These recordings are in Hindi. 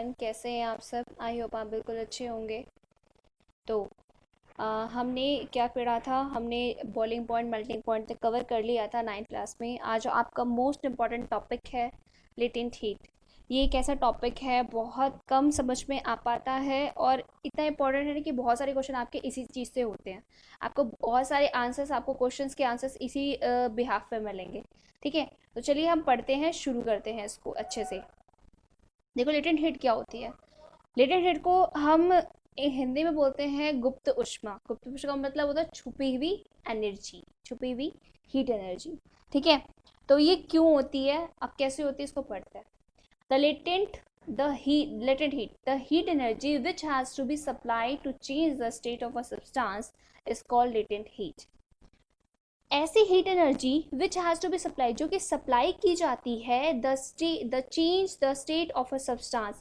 एवरीवन, कैसे हैं आप सब। आई होप आप बिल्कुल अच्छे होंगे। तो हमने क्या पढ़ा था, हमने बॉइलिंग पॉइंट मेल्टिंग पॉइंट तक कवर कर लिया था 9th क्लास में। आज आपका मोस्ट इम्पॉर्टेंट टॉपिक है लेटेंट हीट। ये एक ऐसा टॉपिक है बहुत कम समझ में आ पाता है और इतना इम्पोर्टेंट है कि बहुत सारे क्वेश्चन आपके इसी चीज़ से होते हैं। आपको बहुत सारे आंसर्स, आपको क्वेश्चंस के आंसर्स इसी बिहाफ पे मिलेंगे। ठीक है, तो चलिए हम पढ़ते हैं, शुरू करते हैं इसको अच्छे से। देखो, लेटेंट हीट क्या होती है। लेटेंट हीट को हम हिंदी में बोलते हैं गुप्त ऊष्मा। गुप्त ऊष्मा का मतलब होता है छुपी हुई एनर्जी, छुपी हुई हीट एनर्जी। ठीक है, तो ये क्यों होती है, अब कैसे होती है, इसको पढ़ते हैं। The latent latent heat, the heat energy which has to be supplied to change the state of a substance is called latent heat. ऐसी heat energy which has to be supply, जो कि सप्लाई की जाती है the change the state of a substance,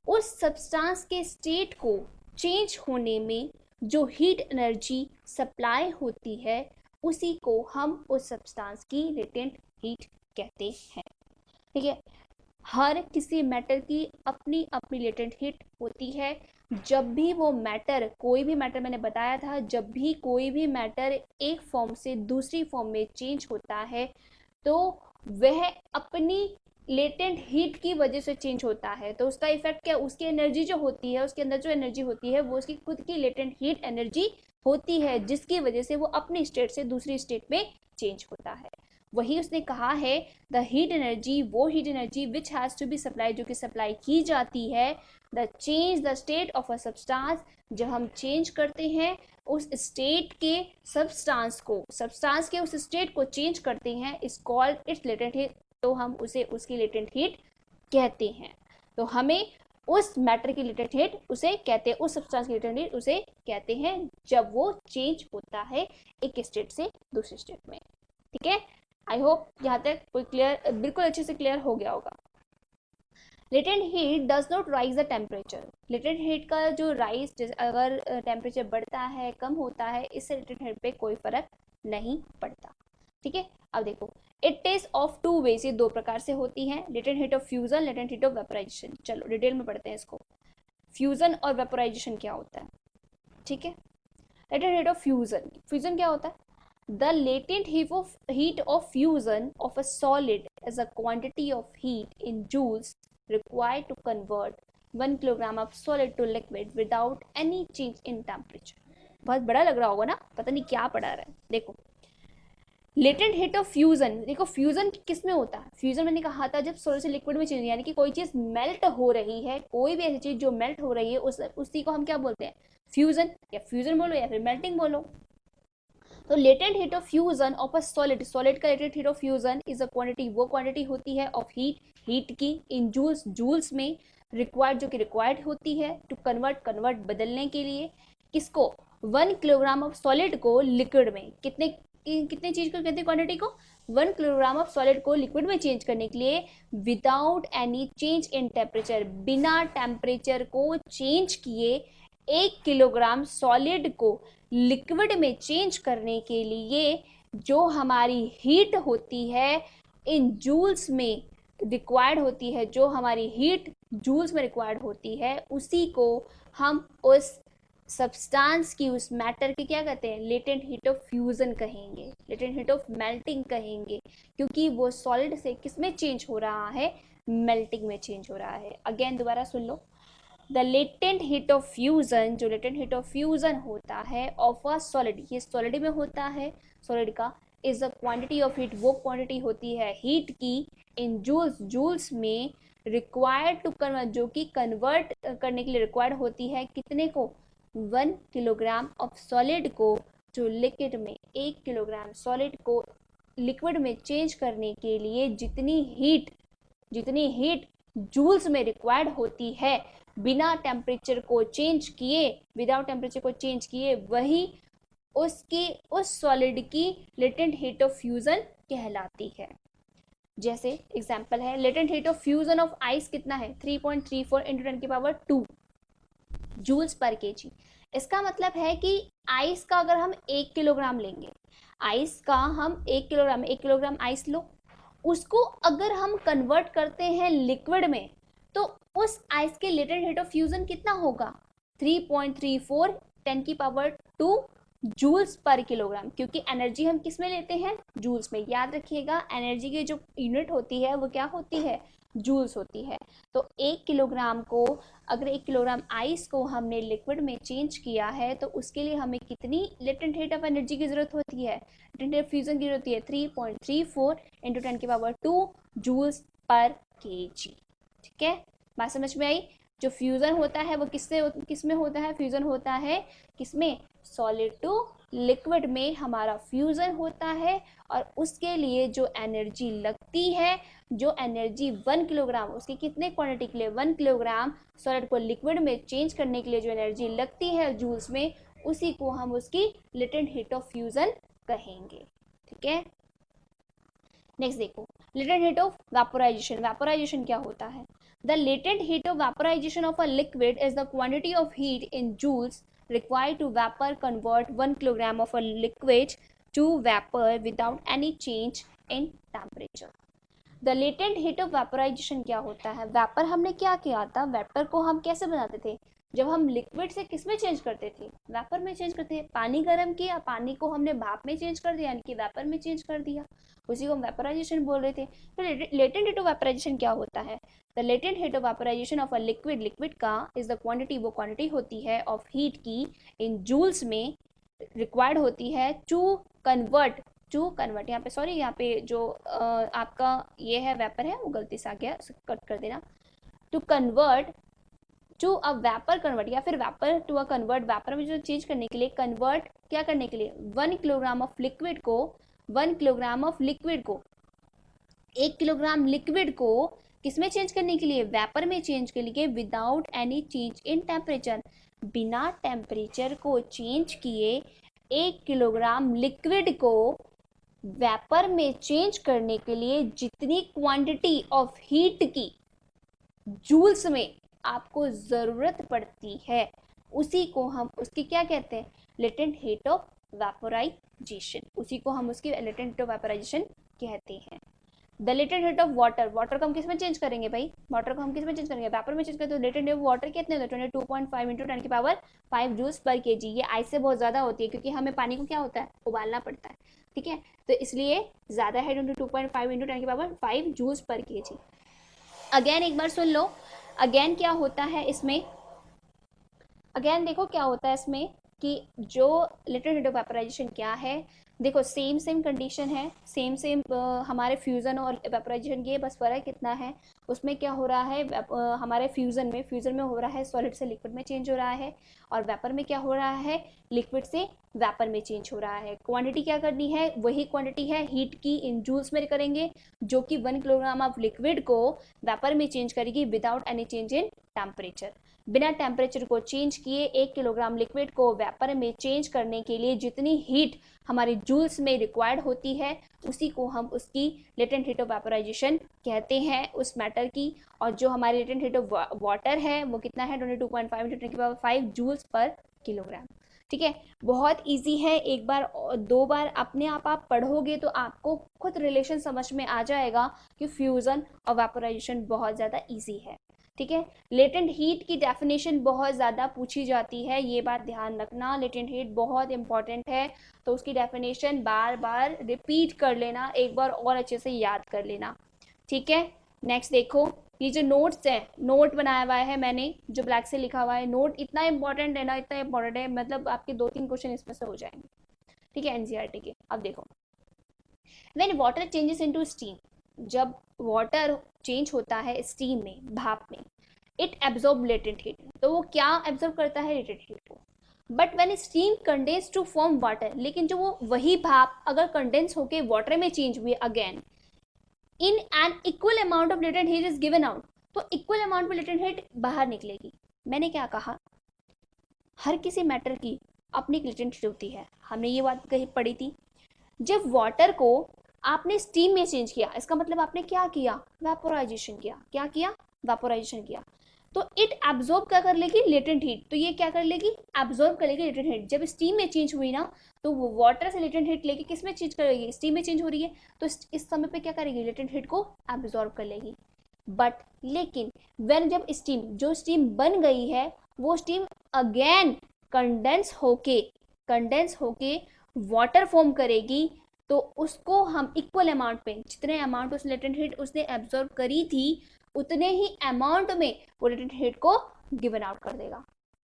उस सब्सटेंस के स्टेट को चेंज होने में जो हीट एनर्जी सप्लाई होती है उसी को हम उस सब्सटेंस की लेटेंट हीट कहते हैं। ठीक है, हर किसी मैटर की अपनी अपनी लेटेंट हीट होती है। जब भी वो मैटर, कोई भी मैटर, मैंने बताया था, जब भी कोई भी मैटर एक फॉर्म से दूसरी फॉर्म में चेंज होता है तो वह अपनी लेटेंट हीट की वजह से चेंज होता है। तो उसका इफेक्ट क्या, उसकी एनर्जी जो होती है, उसके अंदर जो एनर्जी होती है वो उसकी खुद की लेटेंट हीट एनर्जी होती है, जिसकी वजह से वो अपनी स्टेट से दूसरी स्टेट में चेंज होता है। वही उसने कहा है, द हीट एनर्जी, वो heat energy which has to be supply, जो कि सप्लाई की जाती है, the change the state of a substance, जब हम चेंज करते हैं उस स्टेट के सब्सटेंस को, सब्सटेंस के उस स्टेट को चेंज करते हैं, is called its latent heat. तो हम उसे उसकी लेटेंट हीट कहते हैं। तो हमें उस मैटर की लेटेंट हीट उसे कहते हैं, उस सब्सटेंस की लेटेंट हीट उसे कहते हैं जब वो चेंज होता है एक स्टेट से दूसरे स्टेट में। ठीक है, आई होप यहाँ तक कोई क्लियर, बिल्कुल अच्छे से क्लियर हो गया होगा। Latent heat does not rise the temperature. Latent heat का जो राइज, अगर टेम्परेचर बढ़ता है कम होता है, इससे लेटेंट हीट पे कोई फर्क नहीं पड़ता। ठीक है, अब देखो, it is of two ways, ये दो प्रकार से होती है, latent heat of fusion, latent heat of vaporization. चलो डिटेल में पढ़ते हैं इसको। फ्यूजन और वेपोराइजेशन क्या होता है। ठीक है, latent heat of fusion, fusion क्या होता है, the latent heat of fusion of a solid is a quantity of heat in joules required to convert 1 kilogram of solid to liquid without any change in temperature। बहुत बड़ा लग रहा होगा ना, पता नहीं क्या पढ़ा रहा है। देखो, लेटेंट हीट ऑफ फ्यूजन, देखो फ्यूजन किस में होता है, फ्यूजन मैंने कहा था जब सोलर से लिक्विड में चेंज, यानी कि कोई चीज मेल्ट हो रही है, कोई भी ऐसी चीज जो मेल्ट हो रही है उसी को हम क्या बोलते हैं, फ्यूजन, या फ्यूजन बोलो या फिर मेल्टिंग बोलो। तो latent heat of fusion of a solid, solid का latent heat of fusion is a quantity, वो क्वांटिटी होती है ऑफ हीट, हीट की इन जूल्स, जूल्स में, रिक्वायर्ड, जो कि रिक्वायर्ड होती है टू कन्वर्ट, कन्वर्ट बदलने के लिए, किसको, 1 किलोग्राम ऑफ सॉलिड को लिक्विड में, कितने कितने चीज को कहते हैं, क्वांटिटी को, 1 किलोग्राम ऑफ सॉलिड को लिक्विड में चेंज करने के लिए without any change in temperature, बिना टेम्परेचर को चेंज किए 1 किलोग्राम सॉलिड को लिक्विड में चेंज करने के लिए जो हमारी हीट होती है इन जूल्स में रिक्वायर्ड होती है, जो हमारी हीट जूल्स में रिक्वायर्ड होती है, उसी को हम उस सब्सटेंस की, उस मैटर की क्या कहते हैं, लेटेंट हीट ऑफ फ्यूजन कहेंगे, लेटेंट हीट ऑफ मेल्टिंग कहेंगे, क्योंकि वो सॉलिड से किस में चेंज हो रहा है, मेल्टिंग में चेंज हो रहा है। अगेन दोबारा सुन लो, the latent heat of fusion, जो लेटेंट हीट ऑफ फ्यूजन होता है ऑफ अ सॉलिड, ये सॉलिड में होता है, सॉलिड का, is a quantity of heat, वो क्वांटिटी होती है हीट की इन जूल्स, जूल्स में, रिक्वायर्ड टू कन्वर्ट, जो कि कन्वर्ट करने के लिए रिक्वायर्ड होती है, कितने को, 1 किलोग्राम ऑफ सॉलिड को, जो लिक्विड में, 1 किलोग्राम सॉलिड को लिक्विड में चेंज करने के लिए जितनी हीट, जितनी हीट जूल्स में रिक्वायर्ड होती है बिना टेम्परेचर को चेंज किए, विदाउट टेम्परेचर को चेंज किए, वही उसकी, उस सॉलिड की लेटेंट हीट ऑफ फ्यूजन कहलाती है। जैसे एग्जांपल है, latent heat of fusion of ice कितना है, 3.34 इंटू 10⁻² जूल्स पर केजी। इसका मतलब है कि आइस का अगर हम 1 किलोग्राम लेंगे, आइस का हम 1 किलोग्राम, 1 किलोग्राम आइस लो, उसको अगर हम कन्वर्ट करते हैं लिक्विड में तो उस आइस के लेटेंट हेट ऑफ फ्यूजन कितना होगा? 3.34 10⁻², जूल्स पर किलोग्राम, क्योंकि एनर्जी हम किस में लेते हैं? जूल्स में। याद रखिएगा एनर्जी की जो यूनिट होती है वो क्या होती है? जूल्स होती है। तो 1 किलोग्राम को, अगर 1 किलोग्राम आइस को हमने लिक्विड में चेंज किया है तो उसके लिए हमें कितनी लेटेंट हीट ऑफ एनर्जी की जरूरत होती है? लेटेंट हीट फ्यूजन की जरूरत है 3.34 इंटू 10⁻², जूल्स पर केजी। ठीक है, बात समझ में आई? जो फ्यूजन होता है वो किसमें होता है? फ्यूजन होता है किसमें? सॉलिड टू लिक्विड में हमारा फ्यूजन होता है, और उसके लिए जो एनर्जी लगती है, जो एनर्जी 1 किलोग्राम, उसकी कितने क्वांटिटी के लिए? 1 किलोग्राम सॉलिड को लिक्विड में चेंज करने के लिए जो एनर्जी लगती है जूल्स में, उसी को हम उसकी लेटेंट हीट ऑफ फ्यूजन कहेंगे। ठीक है, नेक्स्ट देखो, latent heat of vaporization. Vaporization क्या होता है? The latent heat of vaporization of a liquid is the quantity of heat in joules required to vapor convert 1 kilogram of a liquid to vapor without any change in temperature. The latent heat of vaporisation क्या होता है? वेपर हमने क्या किया था? वेपर को हम कैसे बनाते थे? जब हम लिक्विड से किस में चेंज करते थे? वेपर में चेंज करते थे। पानी गर्म किया, पानी को हमने भाप में चेंज कर दिया, यानी कि वेपर में चेंज कर दिया, उसी को हम वेपोराइजेशन बोल रहे थे। तो लेटेंट हीट ऑफ वेपोराइजेशन क्या होता है? The latent heat of vaporization of a liquid, liquid का इज द क्वांटिटी, वो क्वांटिटी होती है ऑफ हीट की इन जूल्स में रिक्वायर्ड होती है टू कन्वर्ट, यहाँ पे सॉरी, यहाँ पे जो आपका ये है वेपर है वो गलती से आ गया, कट कर देना। To convert to a vapour convert, या फिर vapour to a convert, vapour में जो चेंज करने के लिए, कन्वर्ट क्या करने के लिए? 1 किलोग्राम ऑफ लिक्विड को, 1 किलोग्राम ऑफ लिक्विड को, 1 किलोग्राम लिक्विड को किस में चेंज करने के लिए? वेपर में चेंज के लिए, without any change in temperature, बिना टेम्परेचर को चेंज किए 1 किलोग्राम लिक्विड को वेपर में चेंज करने के लिए जितनी क्वांटिटी ऑफ हीट की जूल्स में आपको जरूरत पड़ती है, उसी को हम उसकी क्या कहते हैं? Latent heat of vaporisation. उसी को हम उसकी लेटेंट हीट ऑफ वेपोराइजेशन कहते हैं। The latent heat of water, water को हम किस में चेंज करेंगे भाई? वाटर को हम किस में चेंज करेंगे? वेपर में चेंज करेंगे। तो लेटेंट हीट ऑफ वाटर कितने होते हैं? 22.5 इंटू 10⁻5 जूल्स पर केजी। ये आइस से बहुत ज्यादा होती है, क्योंकि हमें पानी को क्या होता है? उबालना पड़ता है। ठीक है, तो इसलिए ज्यादा है 22.5 into 10⁻5 joules per K G. Again एक बार सुन लो, अगेन क्या होता है इसमें? अगेन देखो क्या होता है इसमें कि जो लेटेंट हीट ऑफ वेपोराइजेशन क्या है, देखो सेम सेम कंडीशन है, सेम सेम हमारे फ्यूजन और वेपोराइजेशन की, बस फर्क कितना है उसमें क्या हो रहा है? हमारे फ्यूजन में हो रहा है सॉलिड से लिक्विड में चेंज हो रहा है, और वेपर में क्या हो रहा है? लिक्विड से वेपर में चेंज हो रहा है। क्वांटिटी क्या करनी है? वही क्वांटिटी है हीट की, इन जूल्स में करेंगे, जो कि 1 किलोग्राम ऑफ लिक्विड को वेपर में चेंज करेगी without any change in temperature. बिना टेम्परेचर को चेंज किए 1 किलोग्राम लिक्विड को वेपर में चेंज करने के लिए जितनी हीट हमारी जूल्स में रिक्वायर्ड होती है, उसी को हम उसकी लेटेंट हीट ऑफ वेपोराइजेशन कहते हैं उस मैटर की। और जो हमारी लेटेंट हीट ऑफ वाटर है वो कितना है? 22.5 इंटू 10⁻5 जूल्स पर किलोग्राम। ठीक है, बहुत इजी है। एक बार दो बार अपने आप पढ़ोगे तो आपको खुद रिलेशन समझ में आ जाएगा कि फ्यूजन और वेपोराइजेशन बहुत ज़्यादा इजी है। ठीक है, लेटेंट हीट की डेफिनेशन बहुत ज़्यादा पूछी जाती है, ये बात ध्यान रखना। लेटेंट हीट बहुत इंपॉर्टेंट है, तो उसकी डेफिनेशन बार बार रिपीट कर लेना, एक बार और अच्छे से याद कर लेना। ठीक है, नेक्स्ट देखो, ये जो नोट्स है, नोट बनाया हुआ है मैंने, जो ब्लैक से लिखा हुआ है, नोट इतना इंपॉर्टेंट है ना, इतना इंपॉर्टेंट है, मतलब आपके 2-3 क्वेश्चन इसमें से हो जाएंगे। ठीक है, एनसीईआरटी के। अब देखो, when water changes into steam, जब वाटर चेंज होता है स्टीम में, भाप में, इट एब्जॉर्ब लेटेंट हीट, तो वो क्या एब्जॉर्ब करता है? लेटेंट हीट को। But when steam condense to form water, लेकिन जो वो वही भाप अगर कंडेंस होके वाटर में चेंज हुई again, in an equal amount of latent heat is given out, तो इक्वल अमाउंट में लेटेंट हीट बाहर निकलेगी। मैंने क्या कहा? हर किसी मैटर की अपनी लेटेंट हीट होती है, हमने ये बात कही पढ़ी थी। जब वाटर को आपने स्टीम में चेंज किया, इसका मतलब आपने क्या किया? वेपोराइजेशन किया। क्या किया? वेपोराइजेशन किया। तो इट एब्जॉर्ब क्या कर लेगी? Latent heat. तो ये क्या कर लेगी? एब्जॉर्ब कर लेगी लेटेंट हीट। जब स्टीम में चेंज हुई ना, तो वो वाटर से लेटेंट हीट लेके किस में चेंज करेगी? स्टीम में चेंज हो रही है, तो इस समय पे क्या करेगी? लेटेंट हीट को एब्जॉर्ब कर लेगी। बट लेकिन व्हेन जब स्टीम, जो स्टीम बन गई है वो स्टीम अगेन कंडेंस होके वाटर फॉर्म करेगी, तो उसको हम इक्वल अमाउंट में, जितने अमाउंट उस लेटेंट हीट उसने एब्जॉर्ब करी थी उतने ही अमाउंट में वो लेटेंट हीट को गिवन आउट कर देगा।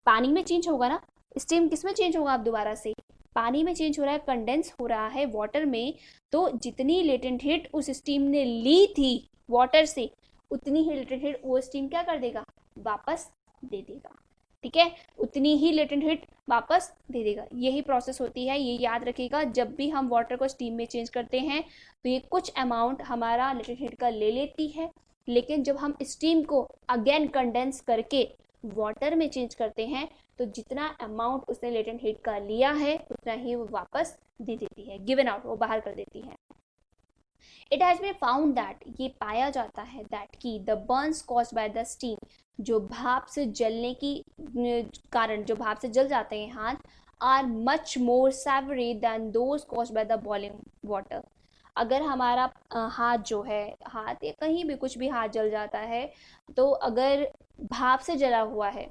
पानी में चेंज होगा ना, स्टीम किस में चेंज होगा? आप दोबारा से पानी में चेंज हो रहा है, कंडेंस हो रहा है वाटर में, तो जितनी लेटेंट हीट उस स्टीम ने ली थी वाटर से उतनी ही लेटेंट हीट वो स्टीम क्या कर देगा? वापस दे देगा। ठीक है, उतनी ही लेटेंट हीट वापस दे देगा। यही प्रोसेस होती है, ये याद रखिएगा। जब भी हम वाटर को स्टीम में चेंज करते हैं तो ये कुछ अमाउंट हमारा लेटेंट हीट का ले लेती है, लेकिन जब हम स्टीम को अगेन कंडेंस करके वाटर में चेंज करते हैं तो जितना अमाउंट उसने लेटेंट हीट का लिया है उतना ही वो वापस दे देती है, गिवन आउट, वो बाहर कर देती है। It has been found that, ये पाया जाता है दैट कि the burns caused by the steam, जो भाप से जलने की कारण, जो भाप से जल जाते हैं हाथ, are much more severe than those caused by the boiling water. अगर हमारा हाथ जो है, हाथ या कहीं भी कुछ भी हाथ जल जाता है, तो अगर भाप से जला हुआ है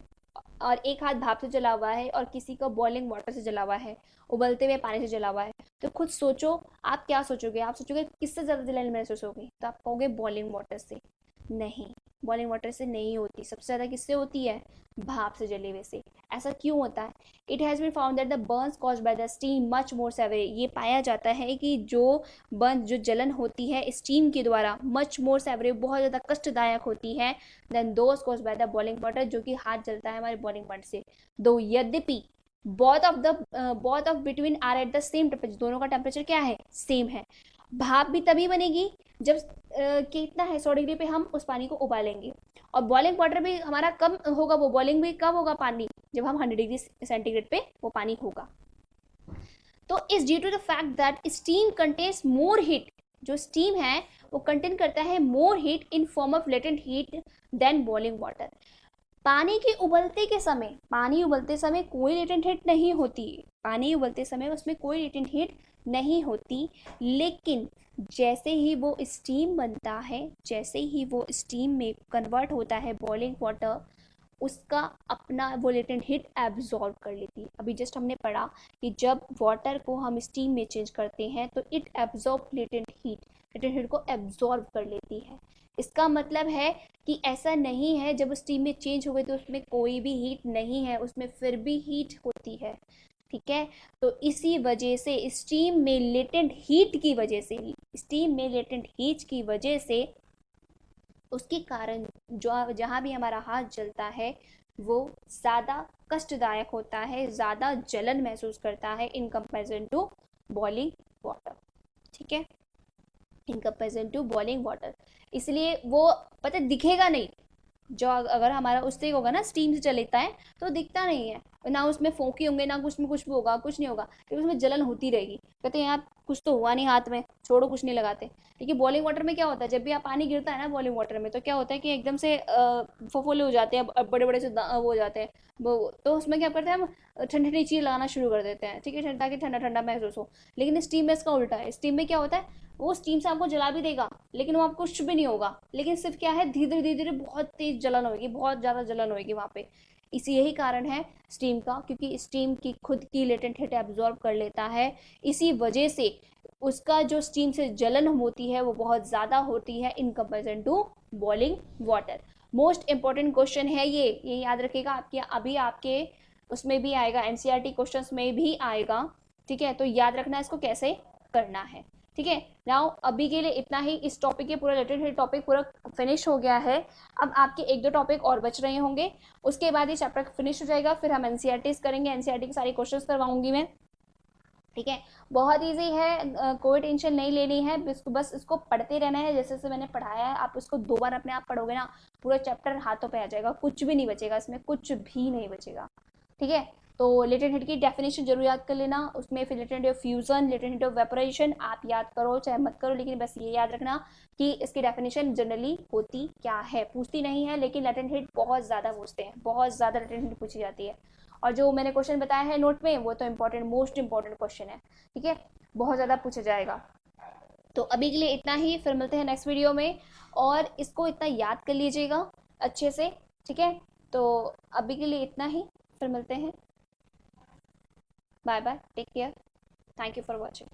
और एक हाथ भाप से जला हुआ है और किसी का बॉइलिंग वाटर से जला हुआ है, उबलते हुए पानी से जला हुआ है, तो खुद सोचो आप क्या सोचोगे? आप सोचोगे किससे ज़्यादा जलन महसूस होगी? तो आप कहोगे बॉइलिंग वाटर से। नहीं, बॉइलिंग वाटर से नहीं होती, सबसे ज़्यादा किससे होती है? भाप से जले हुए से। ऐसा क्यों होता है? It has been found that the burns caused by the steam much more severe, ये पाया जाता है कि जो बर्न, जो जलन होती है स्टीम के द्वारा, मच मोर सेवरी, बहुत ज़्यादा कष्टदायक होती है than those caused by the boiling water, जो कि हाथ जलता है हमारे बॉइलिंग वाटर से। दो यद्यपि both of between are at the same temperature, दोनों का टेम्परेचर क्या है? सेम है। भाप भी तभी बनेगी जब कितना है 100 डिग्री पे हम उस पानी को उबालेंगे, और बॉइलिंग वाटर भी हमारा कब होगा? वो बॉइलिंग भी कब होगा पानी? जब हम 100 डिग्री सेंटीग्रेड पे वो पानी होगा। तो is due to the fact that steam contains more heat, जो स्टीम है वो कंटेन करता है more heat in form of latent heat than boiling water. पानी के उबलते के समय, पानी उबलते समय कोई लेटेंट हीट नहीं होती, पानी उबलते समय उसमें कोई लेटेंट हीट नहीं होती, लेकिन जैसे ही वो स्टीम बनता है, जैसे ही वो स्टीम में कन्वर्ट होता है बॉइलिंग वाटर, उसका अपना वो लेटेंट हीट एब्जॉर्ब कर लेती है। अभी जस्ट हमने पढ़ा कि जब वाटर को हम स्टीम में चेंज करते हैं तो इट एब्जॉर्ब लेटेंट हीट को एब्जॉर्ब कर लेती है। इसका मतलब है कि ऐसा नहीं है जब स्टीम में चेंज हो गई तो उसमें कोई भी हीट नहीं है, उसमें फिर भी हीट होती है। ठीक है, तो इसी वजह से स्टीम में लेटेंट हीट की वजह से ही, स्टीम में लेटेंट हीट की वजह से उसके कारण जो जहाँ भी हमारा हाथ जलता है वो ज़्यादा कष्टदायक होता है, ज़्यादा जलन महसूस करता है in comparison to boiling water. ठीक है, in comparison to boiling water, इसलिए वो पता दिखेगा नहीं। जो अगर हमारा उससे होगा ना, स्टीम से चलता है तो दिखता नहीं है, ना उसमें फोकी होंगे, ना कुछ में कुछ भी होगा, कुछ नहीं होगा, लेकिन उसमें जलन होती रहेगी। कहते हैं यार कुछ तो हुआ नहीं हाथ में, छोड़ो कुछ नहीं लगाते। लेकिन बॉइलिंग वाटर में क्या होता है, जब भी आप पानी गिरता है ना बॉइलिंग वाटर में, तो क्या होता है कि एकदम से फफोले हो जाते हैं, बड़े बड़े से वो हो जाते हैं वो, तो उसमें क्या करते हैं हम? ठंडी ठंडी चीज़ लगाना शुरू कर देते हैं। ठीक है, ताकि ठंडा ठंडा महसूस हो। लेकिन स्टीम में इसका उल्टा है, स्टीम में क्या होता है, वो स्टीम से आपको जला भी देगा लेकिन वो आपको कुछ भी नहीं होगा, लेकिन सिर्फ क्या है, धीरे धीरे धीरे बहुत तेज जलन होगी, बहुत ज़्यादा जलन होगी वहाँ पे। इसी यही कारण है स्टीम का, क्योंकि स्टीम की खुद की लेटेंट हीट एब्जॉर्ब कर लेता है, इसी वजह से उसका जो स्टीम से जलन होती है वो बहुत ज़्यादा होती है in comparison to boiling water. Most important question है ये याद रखिएगा। आपके अभी आपके उसमें भी आएगा, एनसीईआरटी क्वेश्चंस में भी आएगा। ठीक है, तो याद रखना इसको कैसे करना है। ठीक है, नाउ अभी के लिए इतना ही। इस टॉपिक के पूरा रिलेटेड टॉपिक पूरा फिनिश हो गया है। अब आपके एक दो टॉपिक और बच रहे होंगे, उसके बाद ये चैप्टर फिनिश हो जाएगा, फिर हम एनसीईआरटी करेंगे, एनसीईआरटी के सारे क्वेश्चंस करवाऊंगी मैं। ठीक है, बहुत इजी है, कोई टेंशन नहीं लेनी है, बस इसको पढ़ते रहना है जैसे जैसे मैंने पढ़ाया है। आप इसको 2 बार अपने आप पढ़ोगे ना, पूरा चैप्टर हाथों पे आ जाएगा, कुछ भी नहीं बचेगा इसमें, कुछ भी नहीं बचेगा। ठीक है, तो लेटेंट हीट की डेफिनेशन जरूर याद कर लेना, उसमें फिर latent heat of fusion, latent heat of evaporation आप याद करो चाहे मत करो, लेकिन बस ये याद रखना कि इसकी डेफिनेशन जनरली होती क्या है, पूछती नहीं है, लेकिन लेटेंट हीट बहुत ज़्यादा पूछते हैं, बहुत ज़्यादा लेटेंट हीट पूछी जाती है। और जो मैंने क्वेश्चन बताया है नोट में वो तो इंपॉर्टेंट, मोस्ट इंपॉर्टेंट क्वेश्चन है। ठीक है, बहुत ज़्यादा पूछा जाएगा। तो अभी के लिए इतना ही, फिर मिलते हैं नेक्स्ट वीडियो में। और इसको इतना याद कर लीजिएगा अच्छे से, ठीक है। तो अभी के लिए इतना ही, फिर मिलते हैं। Bye bye, take care, thank you for watching.